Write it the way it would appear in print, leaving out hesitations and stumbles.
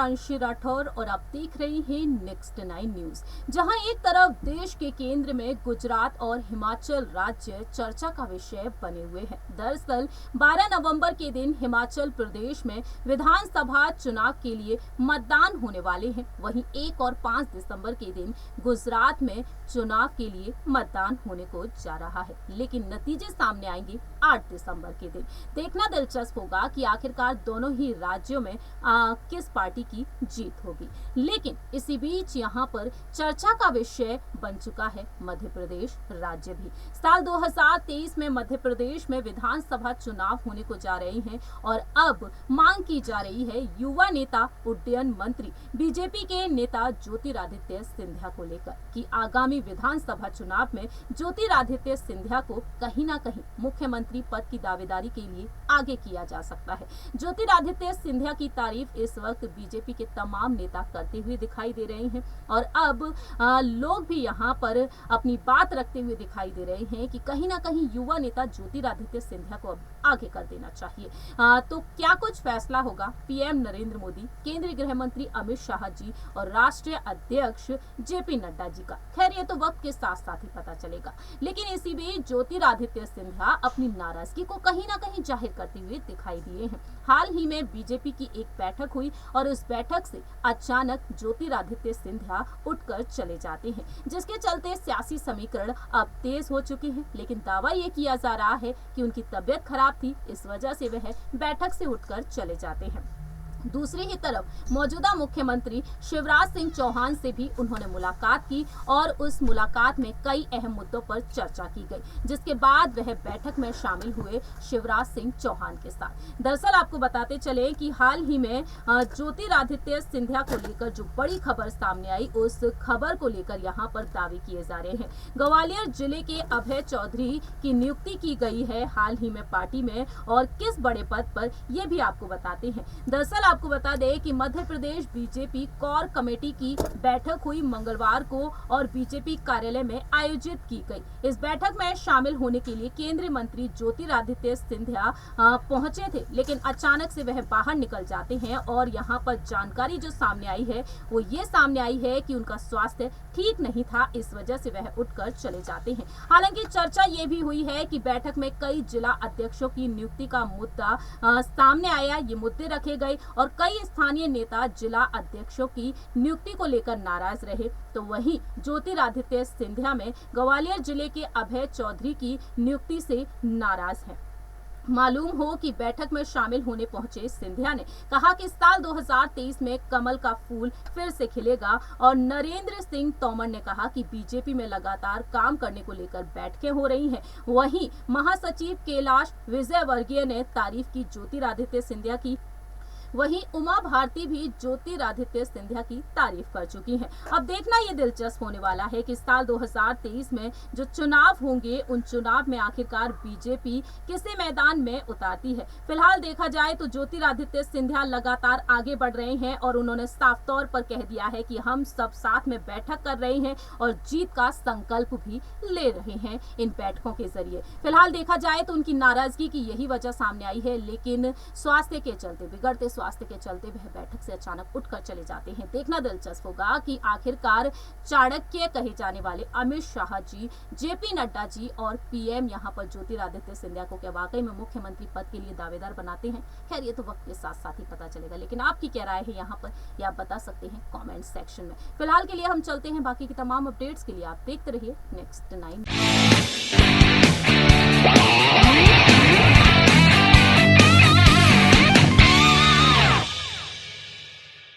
प्रियांशी राठौर और आप देख रहे हैं नेक्स्ट 9 न्यूज। जहां एक तरफ देश के केंद्र में गुजरात और हिमाचल राज्य चर्चा का विषय बने हुए हैं। दरअसल 12 नवंबर के दिन हिमाचल प्रदेश में विधानसभा चुनाव के लिए मतदान होने वाले हैं। वहीं 1 और 5 दिसंबर के दिन गुजरात में चुनाव के लिए मतदान होने को जा रहा है, लेकिन नतीजे सामने आएंगे 8 दिसंबर के दिन। देखना दिलचस्प होगा कि आखिरकार दोनों ही राज्यों में किस पार्टी की जीत होगी। लेकिन इसी बीच यहाँ पर चर्चा का विषय बन चुका है मध्य प्रदेश राज्य भी। साल 2023 में मध्य प्रदेश में विधानसभा चुनाव होने को जा रहे हैं और अब मांग की जा रही है युवा नेता उड्डयन मंत्री बीजेपी के नेता ज्योतिरादित्य सिंधिया को लेकर कि आगामी विधानसभा चुनाव में ज्योतिरादित्य सिंधिया को कहीं ना कहीं मुख्यमंत्री पद की दावेदारी के लिए आगे किया जा सकता है। ज्योतिरादित्य सिंधिया की तारीफ इस वक्त बीजेपी के तमाम नेता करते हुए दिखाई दे रहे हैं और अब लोग भी यहाँ पर अपनी बात रखते हुए दिखाई दे रहे हैं कि कहीं ना कहीं युवा नेता ज्योतिरादित्य सिंधिया को अब आगे कर देना चाहिए। तो क्या कुछ फैसला होगा पीएम नरेंद्र मोदी, केंद्रीय गृह मंत्री अमित शाह जी और राष्ट्रीय अध्यक्ष जेपी नड्डा जी का? खैर ये तो वक्त के साथ साथ ही पता चलेगा। लेकिन इसी बीच ज्योतिरादित्य सिंधिया अपनी नाराजगी को कहीं ना कहीं जाहिर करते हुए दिखाई दिए हैं। हाल ही में बीजेपी की एक बैठक हुई और उस बैठक से अचानक ज्योतिरादित्य सिंधिया उठकर चले जाते हैं, जिसके चलते सियासी समीकरण अब तेज हो चुके हैं। लेकिन दावा ये किया जा रहा है कि उनकी तबीयत खराब थी, इस वजह से वह बैठक से उठकर चले जाते हैं। दूसरी ही तरफ मौजूदा मुख्यमंत्री शिवराज सिंह चौहान से भी उन्होंने मुलाकात की और उस मुलाकात में कई अहम मुद्दों पर चर्चा की गई, जिसके बाद वह बैठक में शामिल हुए शिवराज सिंह चौहान के साथ। दरअसल आपको बताते चले कि हाल ही में ज्योतिरादित्य सिंधिया को लेकर जो बड़ी खबर सामने आई, उस खबर को लेकर यहाँ पर दावे किए जा रहे हैं। ग्वालियर जिले के अभय चौधरी की नियुक्ति की गई है हाल ही में पार्टी में, और किस बड़े पद पर यह भी आपको बताते हैं। दरअसल आपको बता दें कि Madhya Pradesh BJP core committee की बैठक हुई मंगलवार को और बीजेपी कार्यालय में आयोजित की गई। इस बैठक में शामिल होने के लिए केंद्रीय मंत्री ज्योतिरादित्य सिंधिया पहुंचे थे, लेकिन अचानक से वह बाहर निकल जाते हैं और यहां पर जानकारी जो सामने आई है वो ये सामने आई है कि उनका स्वास्थ्य ठीक नहीं था, इस वजह से वह उठकर चले जाते हैं। हालांकि चर्चा ये भी हुई है कि बैठक में कई जिला अध्यक्षों की नियुक्ति का मुद्दा सामने आया, ये मुद्दे रखे गए और कई स्थानीय नेता जिला अध्यक्षों की नियुक्ति को लेकर नाराज रहे। तो वहीं ज्योतिरादित्य सिंधिया में ग्वालियर जिले के अभय चौधरी की नियुक्ति से नाराज हैं। मालूम हो कि बैठक में शामिल होने पहुंचे सिंधिया ने कहा कि साल 2023 में कमल का फूल फिर से खिलेगा और नरेंद्र सिंह तोमर ने कहा कि बीजेपी में लगातार काम करने को लेकर बैठकें हो रही हैं। वहीं महासचिव कैलाश विजयवर्गीय ने तारीफ की ज्योतिरादित्य सिंधिया की, वहीं उमा भारती भी ज्योतिरादित्य सिंधिया की तारीफ कर चुकी हैं। अब देखना ये दिलचस्प होने वाला है कि साल 2023 में जो चुनाव होंगे, उन चुनाव में आखिरकार बीजेपी किसे मैदान में उतारती है। फिलहाल देखा जाए तो ज्योतिरादित्य सिंधिया लगातार आगे बढ़ रहे हैं और उन्होंने साफ तौर पर कह दिया है कि हम सब साथ में बैठक कर रहे हैं और जीत का संकल्प भी ले रहे हैं इन बैठकों के जरिए। फिलहाल देखा जाए तो उनकी नाराजगी की यही वजह सामने आई है, लेकिन स्वास्थ्य के चलते, बिगड़ते स्वास्थ्य के चलते वह बैठक से अचानक उठकर चले जाते हैं। देखना दिलचस्प होगा कि आखिरकार चाणक्य कहे जाने वाले अमित शाह जी, जेपी नड्डा जी और पीएम यहां पर ज्योतिरादित्य सिंधिया को क्या वाकई में मुख्यमंत्री पद के लिए दावेदार बनाते हैं। खैर ये तो वक्त के साथ साथ ही पता चलेगा, लेकिन आपकी क्या राय है यहाँ पर ये आप बता सकते हैं कॉमेंट सेक्शन में। फिलहाल के लिए हम चलते हैं बाकी की तमाम अपडेट्स के लिए आप देखते रहिए नेक्स्ट 9।